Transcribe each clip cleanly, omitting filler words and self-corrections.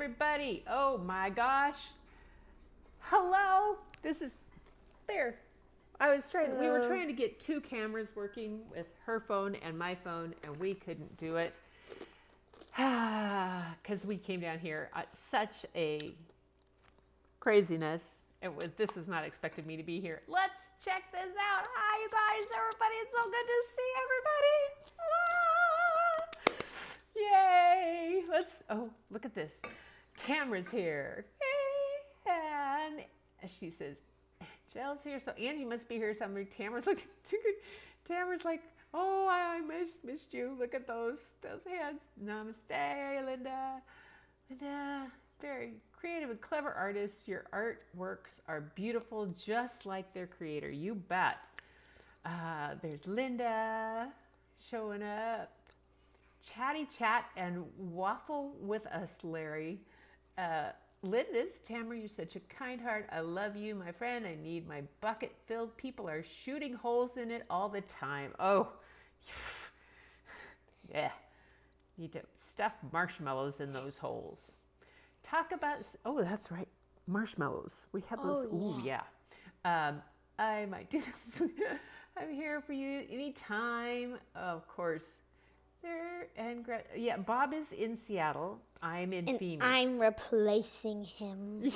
everybody. Oh my gosh. Hello. This is there. We were trying to get two cameras working with her phone and my phone, and we couldn't do it. Because we came down here at such a craziness. This was not expected me to be here. Let's check this out. Hi, you guys, everybody. It's so good to see everybody. Yay. Oh, look at this. Tamara's here. Yay. And she says, Jill's here. So Angie must be here somewhere. Tamara's looking too good. Tamara's like, oh, I missed you. Look at those hands. Namaste, Linda. Linda, very creative and clever artist. Your artworks are beautiful, just like their creator. You bet. There's Linda showing up. Chatty chat and waffle with us, Larry. Linda's, Tamara, you're such a kind heart. I love you, my friend. I need my bucket filled. People are shooting holes in it all the time. Oh, yeah. Need to stuff marshmallows in those holes. Talk about, oh, that's right, marshmallows. We have those. Oh, yeah. I might do this. I'm here for you anytime. Of course. Bob is in Seattle. I'm in Phoenix. I'm replacing him.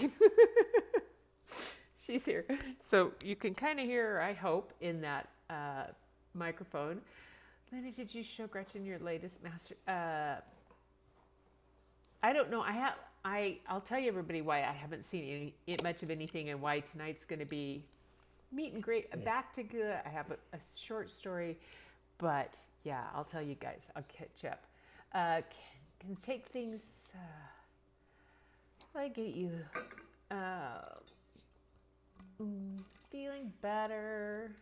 She's here. So you can kind of hear her, I hope, in that microphone. Linda, did you show Gretchen your latest master? I don't know. I'll tell you, everybody, why I haven't seen much of anything and why tonight's going to be meet and greet. Back to good. I have a short story, but yeah, I'll tell you guys. I'll catch up. Can take things. I get you. Feeling better.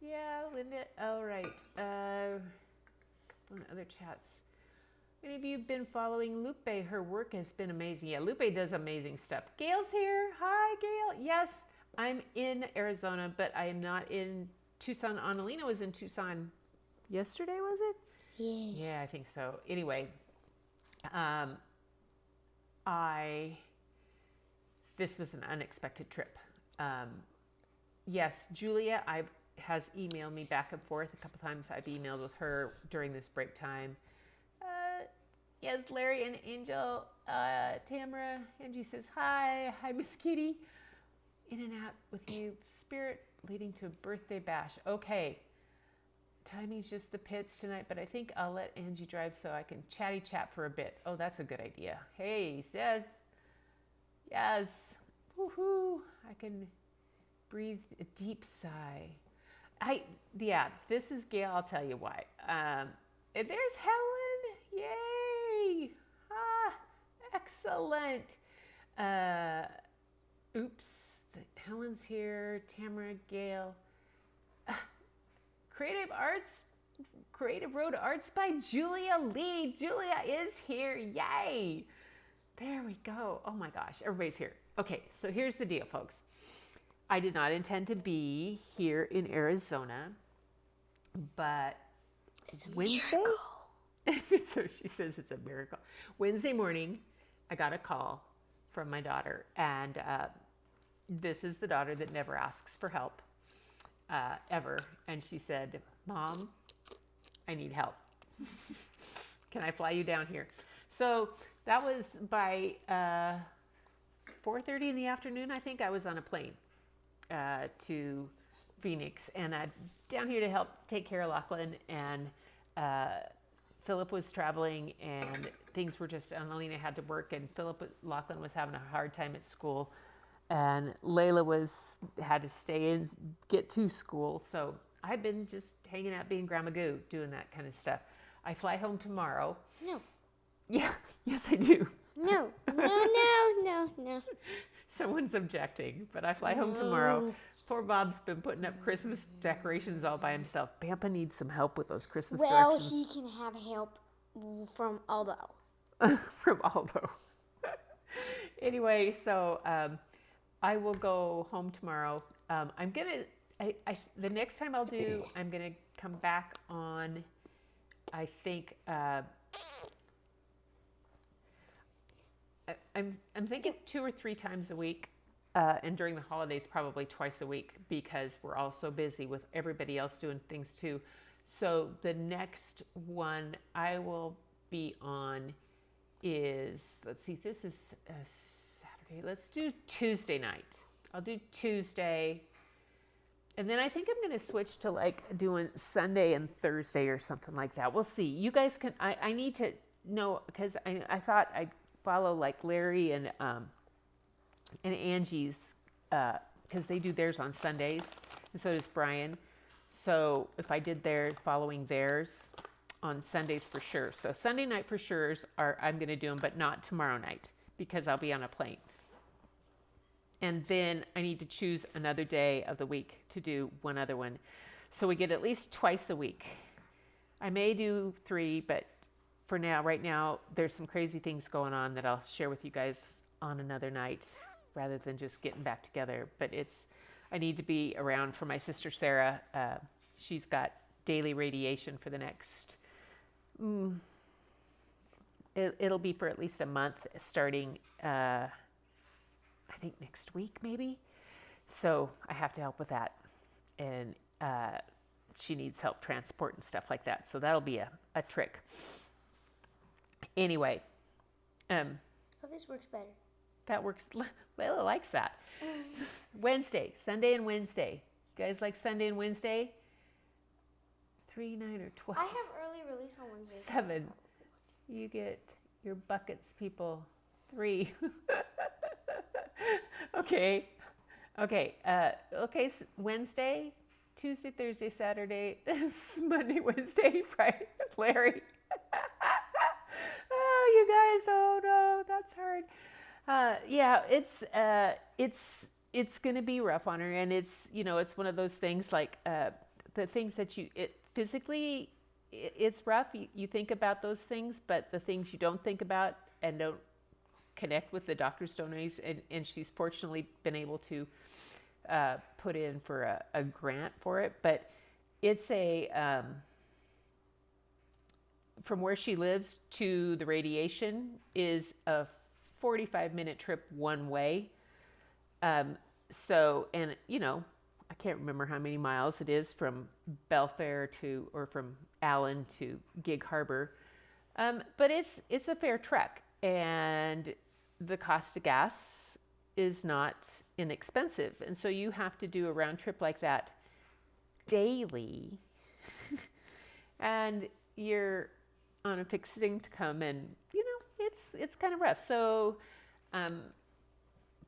Yeah, Linda. All right. Couple of other chats. Many of you have been following Lupe. Her work has been amazing. Yeah, Lupe does amazing stuff. Gail's here. Hi, Gail. Yes, I'm in Arizona, but I am not in Tucson. Annalena was in Tucson yesterday, was it? Yeah. Yeah, I think so. Anyway, this was an unexpected trip. Yes, Julia has emailed me back and forth a couple times. I've emailed with her during this break time. Yes, Larry and Angel, Tamara. Angie says, hi, Miss Kitty. In and out with you. Spirit leading to a birthday bash. Okay. Timing's just the pits tonight, but I think I'll let Angie drive so I can chatty chat for a bit. Oh, that's a good idea. Hey, says, yes. Woohoo. I can breathe a deep sigh. This is Gail. I'll tell you why. There's Helen. Yay. Excellent. Oops. Helen's here. Tamara, Gail. Creative Road Arts by Julia Lee. Julia is here. Yay. There we go. Oh my gosh. Everybody's here. Okay. So here's the deal, folks. I did not intend to be here in Arizona, but It's a Wednesday. So she says it's a miracle. Wednesday morning, I got a call from my daughter, and this is the daughter that never asks for help, ever. And she said, Mom, I need help. Can I fly you down here? So that was by 4:30 in the afternoon, I think. I was on a plane to Phoenix, and down here to help take care of Lachlan, and Philip was traveling, and things were just, Annalena had to work, and Lachlan was having a hard time at school, and Layla had to stay and get to school. So I've been just hanging out being Grandma Goo, doing that kind of stuff. I fly home tomorrow. No. Yeah, yes I do. No. Someone's objecting, but I fly home tomorrow. Poor Bob's been putting up Christmas decorations all by himself. Bampa needs some help with those Christmas decorations. Well, he can have help from Aldo. From Aldo. Anyway, so I will go home tomorrow. The next time I'll do, I'm gonna come back on, I think, I'm thinking 2 or 3 times a week, and during the holidays probably twice a week because we're all so busy with everybody else doing things too. So the next one I will be on is, let's see, this is Saturday. Let's do Tuesday night. I'll do Tuesday. And then I think I'm going to switch to like doing Sunday and Thursday or something like that. We'll see. You guys can, I need to know, because I thought I'd follow like Larry and Angie's, because they do theirs on Sundays, and so does Brian. So if I did theirs, following theirs on Sundays for sure. So Sunday night for sure I'm going to do them, but not tomorrow night because I'll be on a plane. And then I need to choose another day of the week to do one other one. So we get at least twice a week. I may do 3, but for now, right now, there's some crazy things going on that I'll share with you guys on another night rather than just getting back together. But I need to be around for my sister Sarah. She's got daily radiation for the next, it'll be for at least a month starting, I think next week maybe. So I have to help with that. And she needs help transport and stuff like that. So that'll be a trick. Anyway. Oh, this works better. That works. Layla likes that. Wednesday, Sunday and Wednesday. You guys like Sunday and Wednesday? 3, 9, or 12? I have early release on Wednesday. 7. You get your buckets, people. 3. Okay. Wednesday, Tuesday, Thursday, Saturday, Monday, Wednesday, Friday. Larry. Oh, you guys. Oh no, that's hard. Yeah, it's going to be rough on her, and it's one of those things like the things that physically it's rough. You think about those things, but the things you don't think about and don't connect with, the doctors don't always, and she's fortunately been able to put in for a grant for it, but it's from where she lives to the radiation is a 45-minute trip one way. So, and I can't remember how many miles it is from Belfair or from Allen to Gig Harbor. But it's a fair trek, and the cost of gas is not inexpensive. And so you have to do a round trip like that daily. And you're on a fixed income, and it's kind of rough. So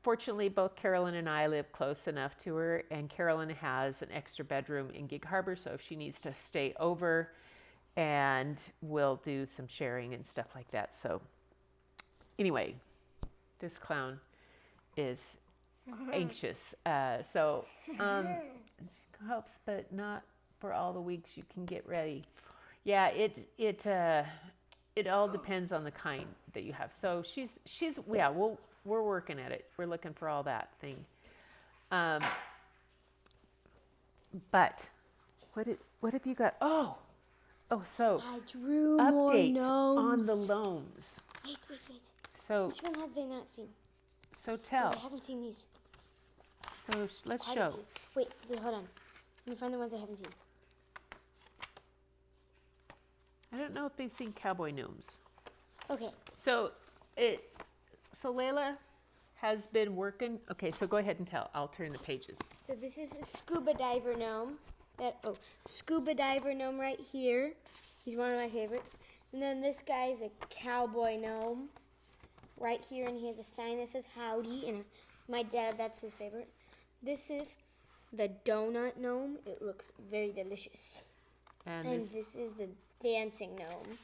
fortunately, both Carolyn and I live close enough to her, and Carolyn has an extra bedroom in Gig Harbor, so if she needs to stay over, and we'll do some sharing and stuff like that. So anyway, this clown is anxious. So helps, but not for all the weeks you can get ready. Yeah, it all depends on the kind that you have. So she's yeah, we're working at it. We're looking for all that thing. But what have you got? Oh, so I drew update more on gnomes. the loams. Wait. So Which one have they not seen? so tell. I haven't seen these. So let's Quite a show. few. Wait, hold on. Let me find the ones I haven't seen. I don't know if they've seen cowboy gnomes. Okay. So Layla has been working. Okay, so go ahead and tell. I'll turn the pages. So this is a scuba diver gnome. Scuba diver gnome right here. He's one of my favorites. And then this guy is a cowboy gnome right here, and he has a sign that says howdy, and my dad, that's his favorite. This is the donut gnome. It looks very delicious. And this is the dancing gnome.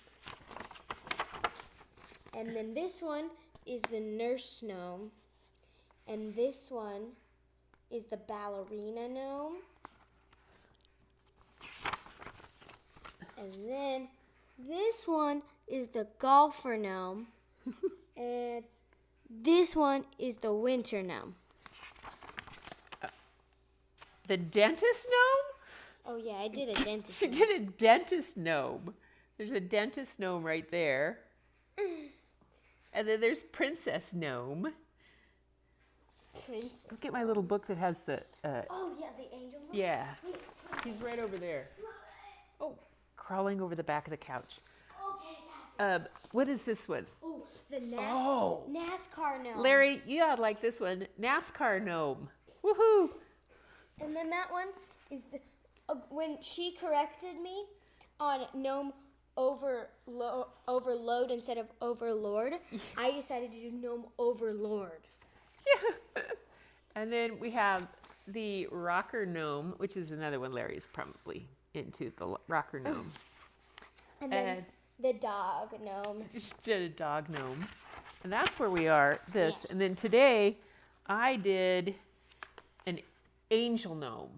And then this one is the nurse gnome. And this one is the ballerina gnome. And then this one is the golfer gnome. And this one is the winter gnome. The dentist gnome? Oh yeah, I did a dentist She gnome. did a dentist gnome. There's a dentist gnome right there. And then there's Princess Gnome. Princess. Look at my little book that has the... Oh, yeah, the angel one? yeah. He's right over there. Oh, crawling over the back of the couch. Okay, What is this one? oh, the Oh. NASCAR gnome. Larry, you ought to like this one. NASCAR Gnome. Woohoo! And then that one is when she corrected me on gnome overload instead of overlord, I decided to do gnome overlord. Yeah. And then we have the Rocker Gnome, which is another one Larry's probably into, the Rocker Gnome. And then the dog gnome. She did a dog gnome. And that's where we are, this. Yeah. And then today, I did an angel gnome.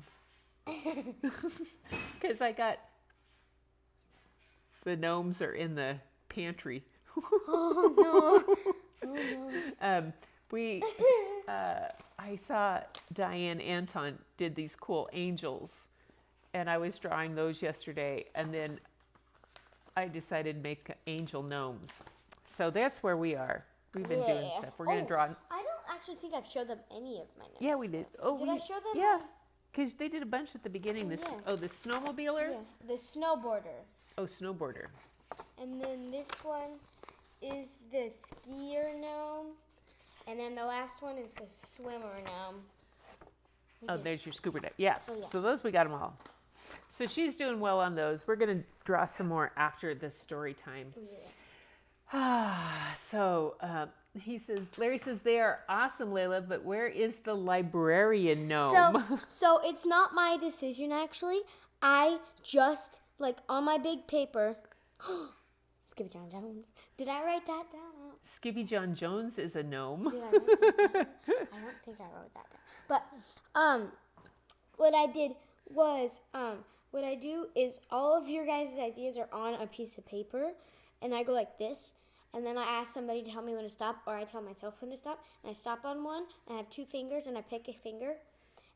Because I got, the gnomes are in the pantry. Oh, no. Oh, no. I saw Diane Anton did these cool angels, and I was drawing those yesterday, and then I decided to make angel gnomes. So that's where we are. We've been doing stuff. We're going to draw. I don't actually think I've showed them any of my gnomes. Yeah, we did. Oh, Did I show them? Yeah, because they did a bunch at the beginning. This, Yeah. oh, the snowmobiler. Yeah, the snowboarder. Oh, snowboarder. And then this one is the skier gnome. And then the last one is the swimmer gnome. Oh, there's your scuba dive. Yeah. Oh, yeah. So those we got them all. So she's doing well on those. We're going to draw some more after the story time. So Larry says, they are awesome, Layla, but where is the librarian gnome? So it's not my decision, actually. I just, like, on my big paper, Skippy John Jones. Did I write that down? Skippy John Jones is a gnome. Did I write that down? I don't think I wrote that down. But what I did was, what I do is all of your guys' ideas are on a piece of paper, and I go like this, and then I ask somebody to tell me when to stop, or I tell myself when to stop, and I stop on one, and I have 2 fingers, and I pick a finger,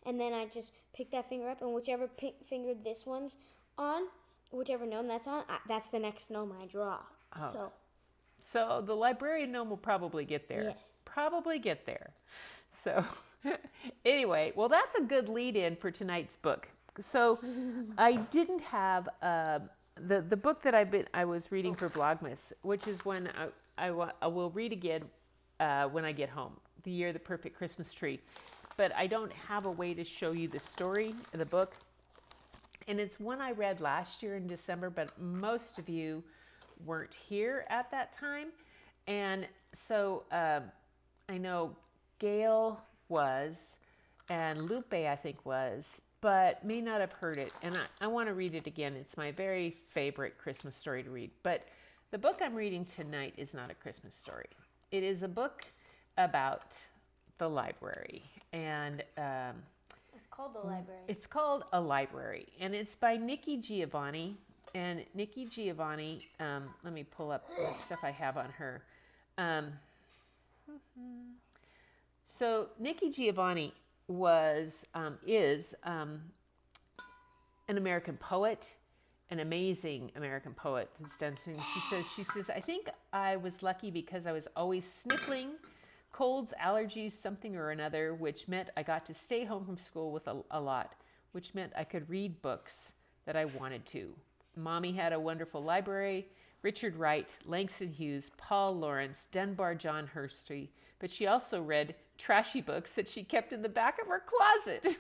and then I just pick that finger up, and whichever finger this one's on, whichever gnome that's on, that's the next gnome I draw. Oh. So the librarian gnome will probably get there. Yeah. Probably get there. So anyway, well, that's a good lead in for tonight's book. So I didn't have the book that I was reading for Vlogmas, which is one I will read again when I get home, The Year of the Perfect Christmas Tree. But I don't have a way to show you the story of the book. And it's one I read last year in December, but most of you weren't here at that time. And so I know Gail was, and Lupe I think was, but may not have heard it. And I want to read it again. It's my very favorite Christmas story to read. But the book I'm reading tonight is not a Christmas story. It is a book about the library. And it's called The Library. it's called A Library, and it's by Nikki Giovanni. And Nikki Giovanni, let me pull up the stuff I have on her. So Nikki Giovanni is an American poet, an amazing American poet that's done something. She says, I think I was lucky because I was always sniffling, colds, allergies, something or another, which meant I got to stay home from school with a lot, which meant I could read books that I wanted to. Mommy had a wonderful library, Richard Wright, Langston Hughes, Paul Laurence, Dunbar John Hursty, but she also read trashy books that she kept in the back of her closet.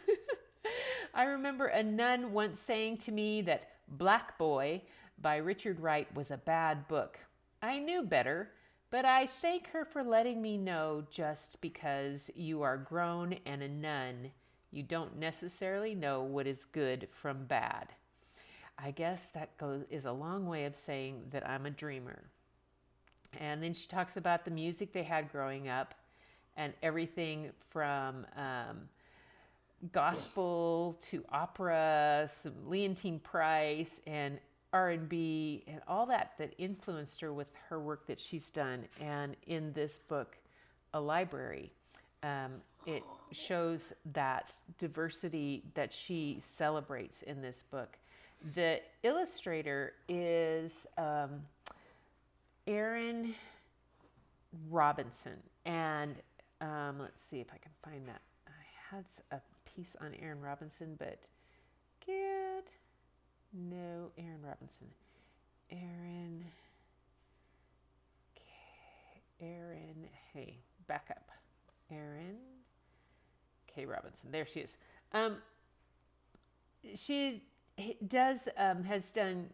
I remember a nun once saying to me that Black Boy by Richard Wright was a bad book. I knew better, but I thank her for letting me know just because you are grown and a nun, you don't necessarily know what is good from bad. I guess that is a long way of saying that I'm a dreamer. And then she talks about the music they had growing up and everything from gospel to opera, some Leontine Price and R&B and all that influenced her with her work that she's done. And in this book, A Library, it shows that diversity that she celebrates in this book. The illustrator is Aaron Robinson. And let's see if I can find that. I had a piece on Aaron Robinson, but no, Aaron Robinson. Hey, back up. Aaron K. Robinson. There she is. She has done,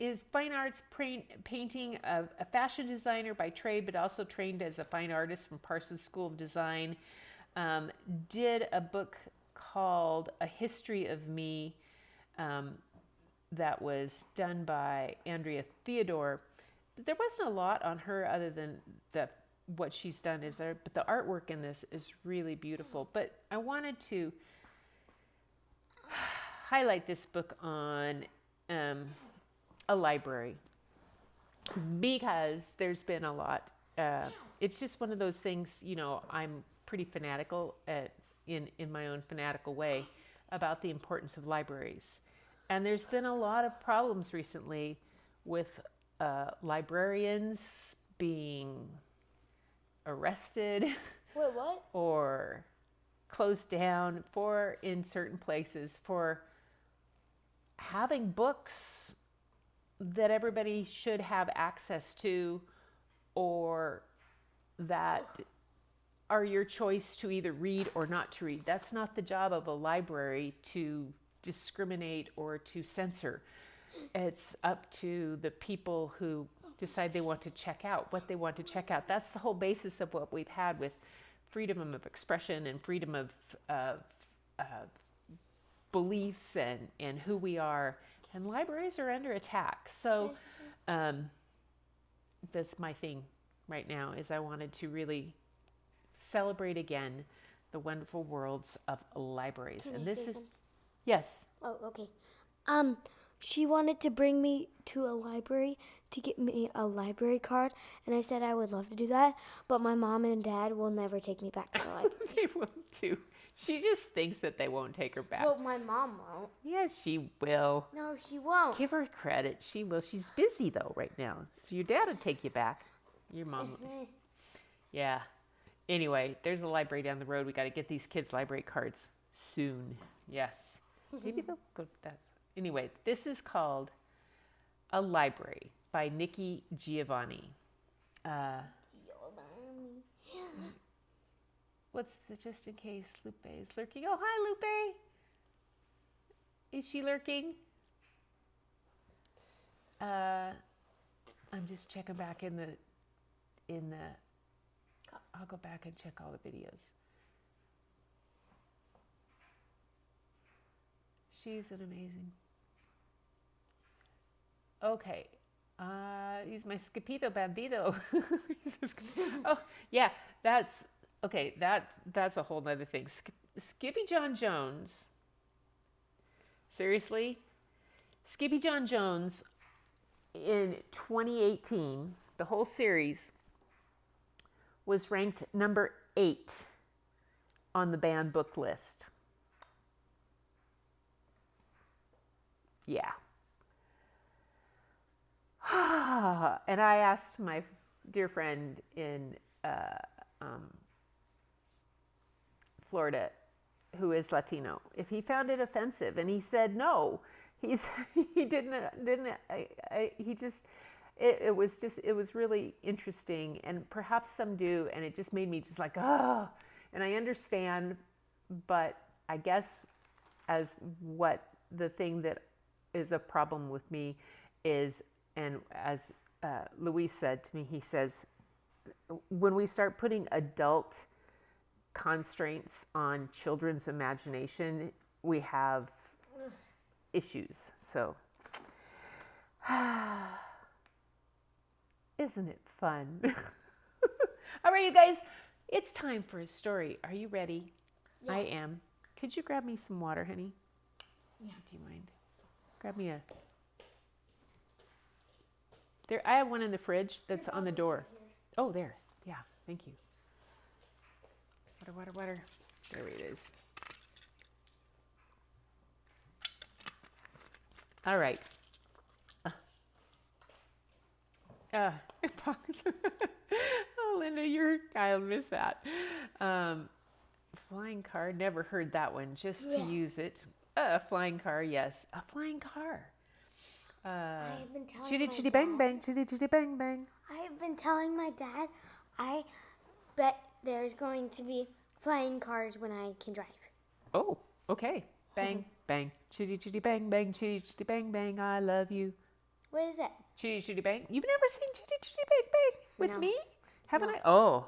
is fine arts painting, a fashion designer by trade, but also trained as a fine artist from Parsons School of Design. Did a book called A History of Me that was done by Andrea Theodore. But there wasn't a lot on her other than what she's done is there, but the artwork in this is really beautiful. But I wanted to highlight this book on a library because there's been a lot. It's just one of those things, you know, I'm pretty fanatical in my own fanatical way about the importance of libraries. And there's been a lot of problems recently with librarians being arrested. Wait, what? Or closed down in certain places for having books that everybody should have access to, or that are your choice to either read or not to read. That's not the job of a library to discriminate or to censor. It's up to the people who decide they want to check out what they want to check out. That's the whole basis of what we've had with freedom of expression and freedom of beliefs and who we are. And libraries are under attack. So that's my thing right now, is I wanted to really celebrate again the wonderful worlds of libraries. Can and I this say is, something? yes. Oh, okay. She wanted to bring me to a library to get me a library card, and I said I would love to do that, but my mom and dad will never take me back to the library. They won't too. She just thinks that they won't take her back. Well, my mom won't. Yes, she will. No, she won't. Give her credit. She will. She's busy though right now. So your dad would take you back. Your mom. Yeah. Anyway, there's a library down the road. We got to get these kids library cards soon. Yes. Maybe they'll go to that. Anyway, this is called A Library by Nikki Giovanni. What's the, just in case Lupe is lurking? Oh, hi, Lupe. Is she lurking? I'm just checking back in the, I'll go back and check all the videos. She's an amazing. Okay. He's my Scapito Bandito. Oh, yeah, that's, okay, that's a whole nother thing. Skippy John Jones. Seriously? Skippy John Jones in 2018, the whole series was ranked number 8 on the banned book list. Yeah. And I asked my dear friend in Florida, who is Latino, if he found it offensive, and he said no. He didn't. It was really interesting, and perhaps some do, and it just made me just like, oh. And I understand, but I guess as what the thing that is a problem with me is, and as Luis said to me, he says, when we start putting adult constraints on children's imagination, we have issues. So, isn't it fun? All right, you guys, it's time for a story. Are you ready? Yeah. I am. Could you grab me some water, honey? Yeah. Do you mind? Grab me a... There, I have one in the fridge that's on the door. Oh, there. Yeah, thank you. Water. There it is. All right. Oh, Linda, I'll miss that. Flying car, never heard that one, just to use it. A flying car, yes. A flying car. I have been telling Chitty my chitty dad. bang bang, chitty chitty bang bang. I have been telling my dad, I bet there's going to be flying cars when I can drive. Oh, okay. Bang bang, chitty chitty bang bang, chitty chitty bang bang, I love you. What is that? Chitty chitty bang. You've never seen Chitty chitty bang bang with No. me? Haven't No. I? Oh,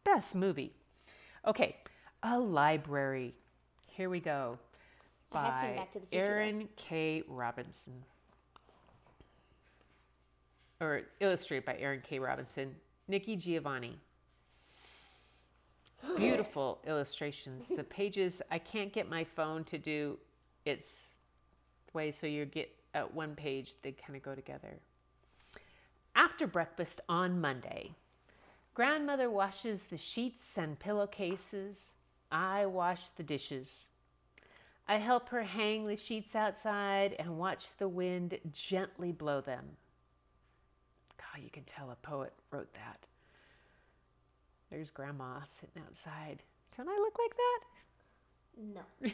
best movie. Okay, A Library. Here we go. I have seen By Back to the Future, though. Aaron K. Robinson. Or illustrated by Aaron K. Robinson. Nikki Giovanni. Beautiful illustrations. The pages, I can't get my phone to do its way, so you get at one page, they kind of go together. After breakfast on Monday, grandmother washes the sheets and pillowcases. I wash the dishes. I help her hang the sheets outside and watch the wind gently blow them. God, you can tell a poet wrote that. There's Grandma sitting outside. Don't I look like that? No.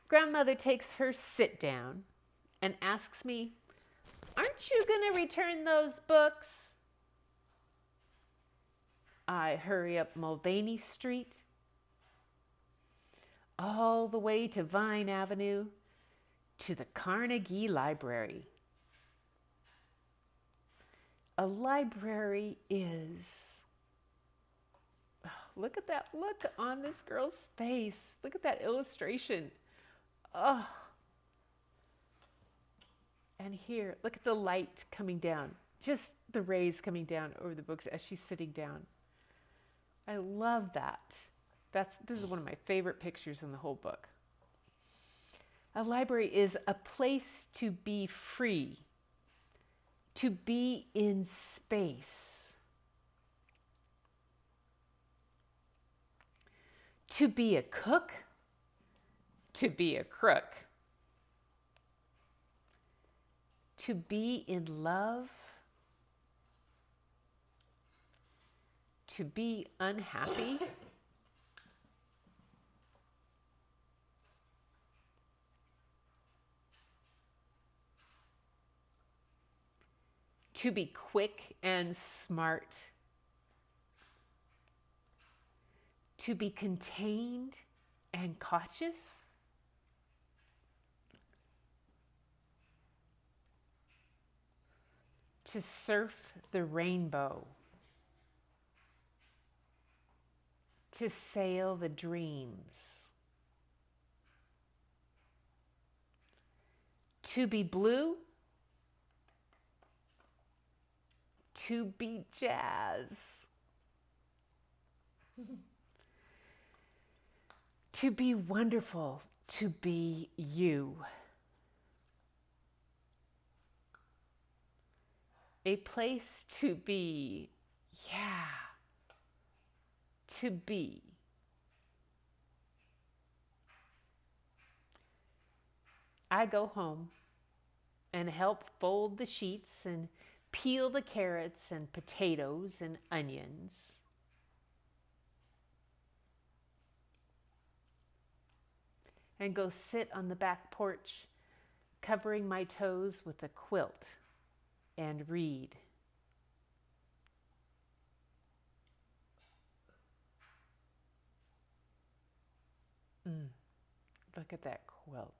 Grandmother takes her sit down and asks me, "Aren't you going to return those books?" I hurry up Mulvaney Street, all the way to Vine Avenue, to the Carnegie Library. A library is... Oh, look at that look on this girl's face. Look at that illustration. Oh. And here, look at the light coming down. Just the rays coming down over the books as she's sitting down. I love that. This is one of my favorite pictures in the whole book. A library is a place to be free, to be in space, to be a cook, to be a crook, to be in love, to be unhappy, to be quick and smart, to be contained and cautious, to surf the rainbow, to sail the dreams, to be blue, to be jazz, to be wonderful, to be you. A place to be, yeah, to be. I go home and help fold the sheets and peel the carrots and potatoes and onions. And go sit on the back porch, covering my toes with a quilt and read. Look at that quilt.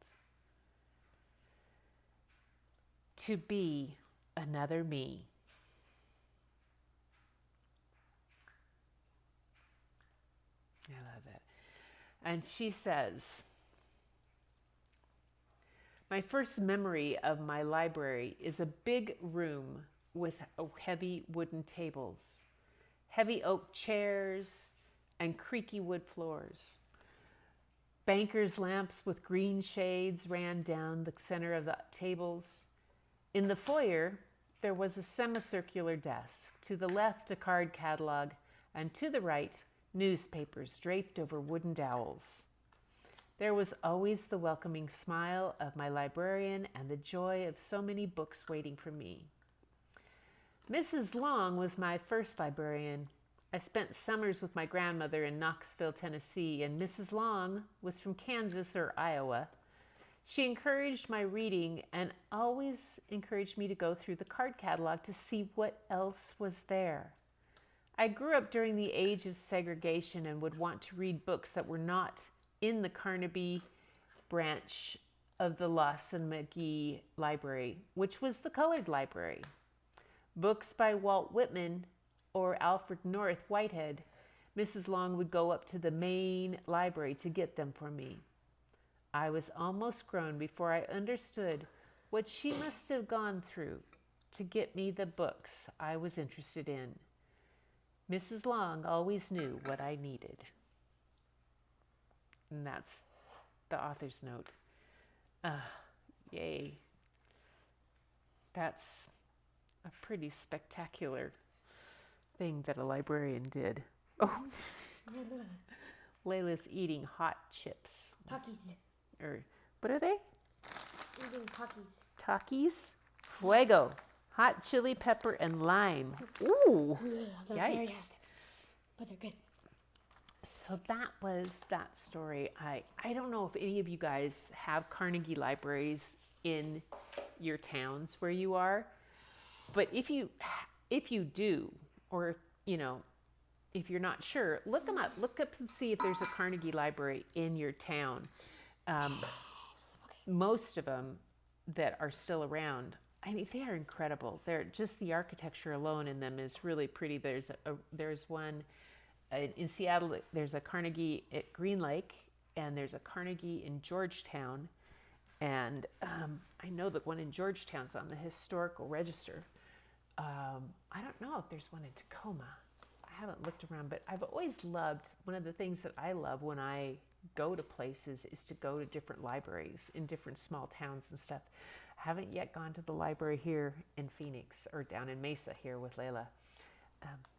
To be another me. I love that. And she says, my first memory of my library is a big room with heavy wooden tables, heavy oak chairs, and creaky wood floors. Banker's lamps with green shades ran down the center of the tables. In the foyer, there was a semicircular desk. To the left, a card catalog, and to the right, newspapers draped over wooden dowels. There was always the welcoming smile of my librarian and the joy of so many books waiting for me. Mrs. Long was my first librarian. I spent summers with my grandmother in Knoxville, Tennessee, and Mrs. Long was from Kansas or Iowa. She encouraged my reading and always encouraged me to go through the card catalog to see what else was there. I grew up during the age of segregation and would want to read books that were not in the Carnaby branch of the Lawson McGee Library, which was the colored library. Books by Walt Whitman or Alfred North Whitehead, Mrs. Long would go up to the main library to get them for me. I was almost grown before I understood what she must have gone through to get me the books I was interested in. Mrs. Long always knew what I needed. And that's the author's note. Yay. That's a pretty spectacular thing that a librarian did. Oh, Layla's eating hot chips. Takis. Or what are they? Eating Takis. Takis? Fuego. Hot chili pepper and lime. Ooh. They're very Yikes. hot, but they're good. So that was that story. I don't know if any of you guys have Carnegie libraries in your towns where you are, but if you do, or if you're not sure, look them up. Look up and see if there's a Carnegie library in your town. Most of them that are still around, I mean, they are incredible. They're just, the architecture alone in them is really pretty. There's one in Seattle. There's a Carnegie at Green Lake, and there's a Carnegie in Georgetown, and I know that one in Georgetown's on the historical register. I don't know if there's one in Tacoma. I haven't looked around, but I've always loved, one of the things that I love when I go to places is to go to different libraries in different small towns and stuff. I haven't yet gone to the library here in Phoenix or down in Mesa here with Layla.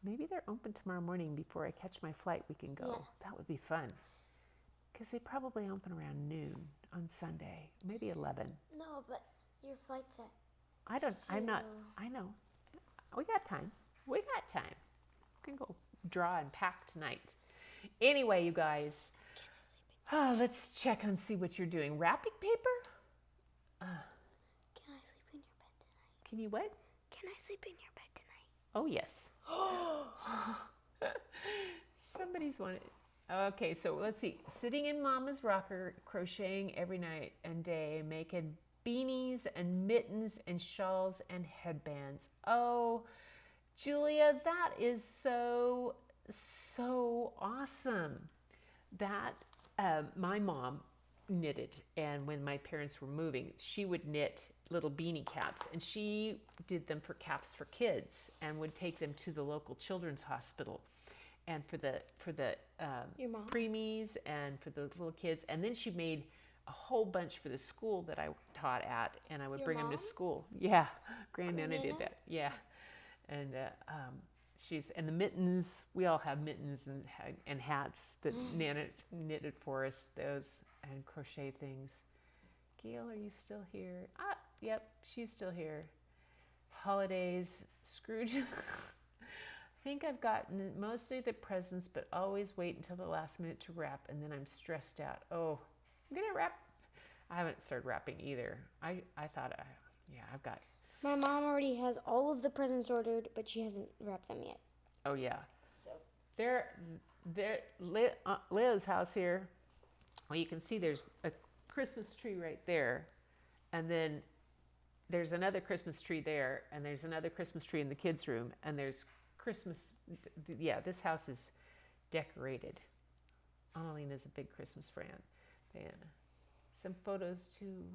Maybe they're open tomorrow morning before I catch my flight. We can go. Yeah. That would be fun. Because they probably open around noon on Sunday, maybe 11. No, but your flight's at. I'm not, I know. We got time. We got time. We can go draw and pack tonight. Anyway, you guys, let's check and see what you're doing. Wrapping paper? Can I sleep in your bed tonight? Can you what? Can I sleep in your bed tonight? Oh, yes. Somebody's wanted. Okay, so let's see. Sitting in Mama's rocker, crocheting every night and day, making beanies and mittens and shawls and headbands. Oh, Julia, that is so awesome. That my mom knitted, and when my parents were moving, she would knit little beanie caps, and she did them for Caps for Kids and would take them to the local children's hospital and for the Your mom? preemies and for the little kids. And then she made a whole bunch for the school that I taught at, and I would Your bring them mom? to school. Yeah, Grandnana did Grandnana? that. Yeah, and and the mittens. We all have mittens and hats that Nana knitted for us. Those and crochet things. Gail, are you still here? Yep, she's still here. Holidays, Scrooge. I think I've gotten mostly the presents, but always wait until the last minute to wrap, and then I'm stressed out. Oh, I'm gonna wrap. I haven't started wrapping either. I thought, I've got. My mom already has all of the presents ordered, but she hasn't wrapped them yet. Oh yeah. So Liz house here. Well, you can see there's a Christmas tree right there, and then there's another Christmas tree there, and there's another Christmas tree in the kids' room, and there's Christmas. Yeah, this house is decorated. Annalina's a big Christmas fan. Some photos too.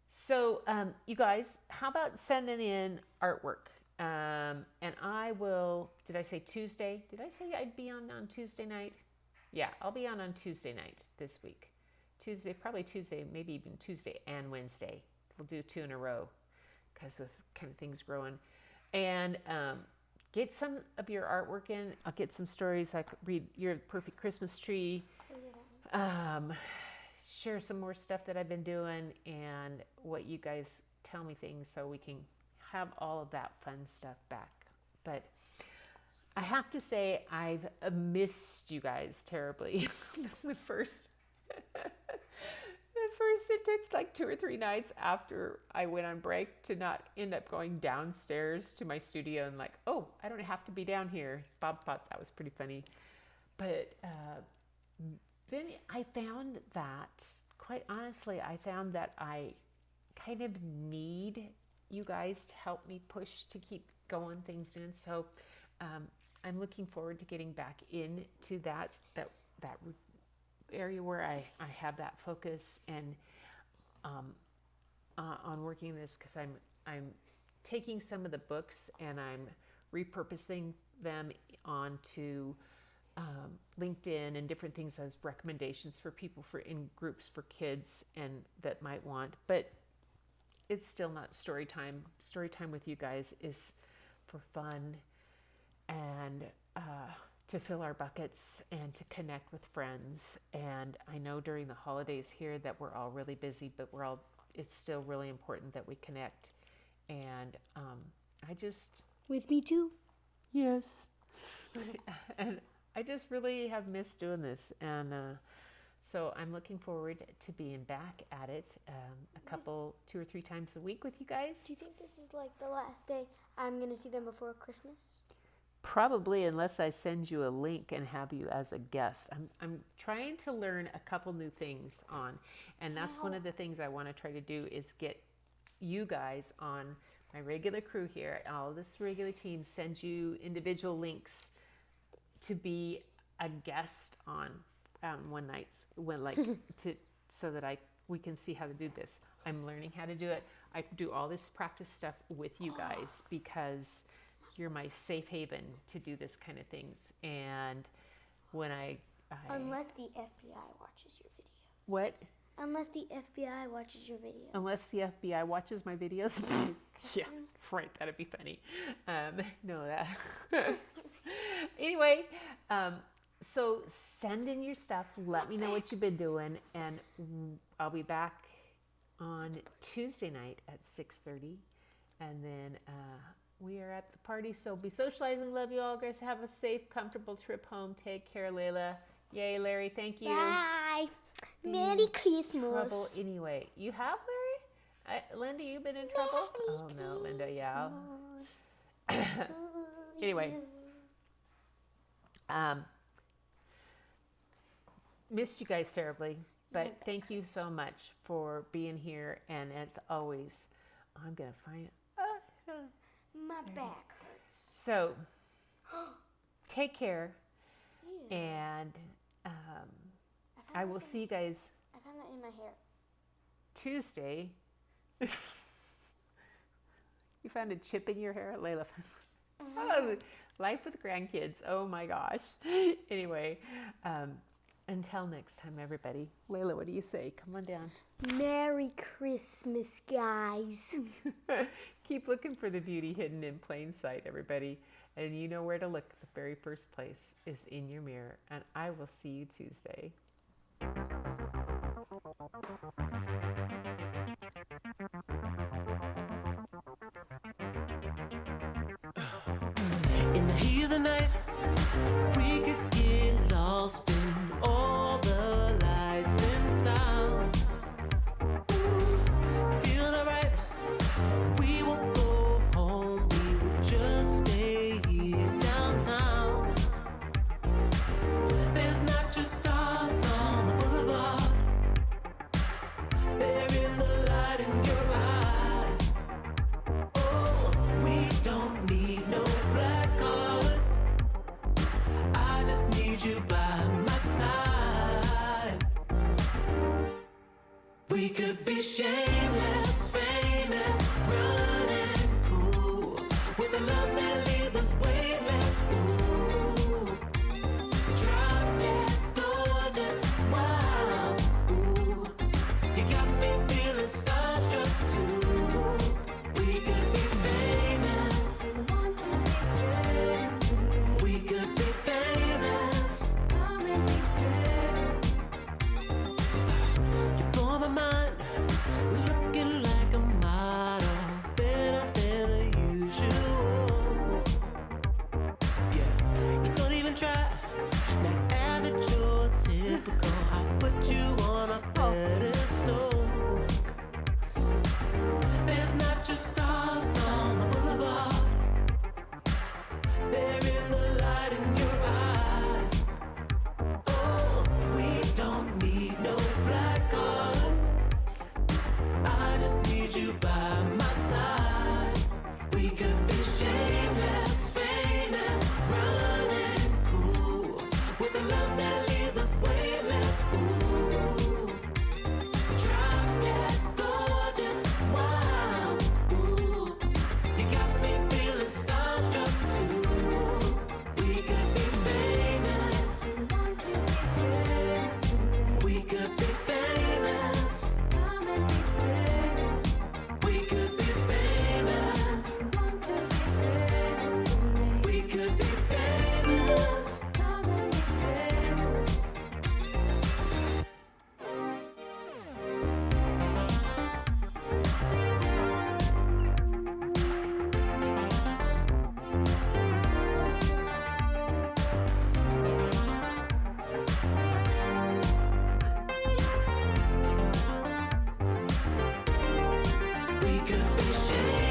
So, you guys, how about sending in artwork? And I will, did I say Tuesday? Did I say I'd be on Tuesday night? Yeah, I'll be on Tuesday night this week. Tuesday, probably Tuesday, maybe even Tuesday and Wednesday. We'll do 2 in a row because with kind of things growing. And get some of your artwork in. I'll get some stories. I could read Your Perfect Christmas Tree. Share some more stuff that I've been doing and what you guys tell me things so we can have all of that fun stuff back But I have to say, I've missed you guys terribly. the first it took like 2 or 3 nights after I went on break to not end up going downstairs to my studio and like, oh, I don't have to be down here. Bob thought that was pretty funny. But then I found that, quite honestly, I found that I kind of need you guys to help me push to keep going things doing. So I'm looking forward to getting back into that area where I have that focus and on working this, because I'm taking some of the books and I'm repurposing them onto LinkedIn and different things as recommendations for people for in groups for kids and that might want, but it's still not story time. Story time with you guys is for fun and to fill our buckets and to connect with friends. And I know during the holidays here that we're all really busy, but it's still really important that we connect. And With me too. Yes. And I just really have missed doing this. And so I'm looking forward to being back at it a couple, 2 or 3 times a week with you guys. Do you think this is like the last day I'm going to see them before Christmas? Probably, unless I send you a link and have you as a guest. I'm trying to learn a couple new things on, and that's one of the things I want to try to do is get you guys on my regular crew here. All this regular team sends you individual links to be a guest on one night's so that we can see how to do this. I'm learning how to do it. I do all this practice stuff with you guys because you're my safe haven to do this kind of things. And when Unless the FBI watches your video. What? Unless the FBI watches your videos. Unless the FBI watches my videos? Yeah, right, that'd be funny. No, that. Anyway, so send in your stuff. Let me know what you've been doing. And I'll be back on Tuesday night at 6:30. And then we are at the party, so be socializing. Love you all, guys. Have a safe, comfortable trip home. Take care, Layla. Yay, Larry. Thank you. Bye. Merry Christmas. Trouble anyway. You have, Larry? Linda, you've been in trouble? Oh, no, Linda, yeah. Anyway. Missed you guys terribly, but thank you so much for being here. And as always, I'm going to find My back hurts. So, take care, and I will see you guys I found that in my hair. Tuesday. You found a chip in your hair, Layla? Oh, life with grandkids. Oh my gosh. Anyway, until next time, everybody. Layla, what do you say? Come on down. Merry Christmas, guys. Keep looking for the beauty hidden in plain sight, everybody. And you know where to look. The very first place is in your mirror. And I will see you Tuesday. In the heat of the night, we could get lost in all the lights and sounds. Feeling alright, we won't go home, we will just stay here downtown. There's not just stars on the boulevard, they're in the light in your eyes. Oh, we don't need no black cards, I just need you by my side. We could be shameless, famous, running cool, with a love that leaves us weightless. Ooh, drop dead gorgeous, wow. Ooh, you got me feeling starstruck too. We could be famous. We could be famous. You're blowing my mind, looking like I'm we could be sharing.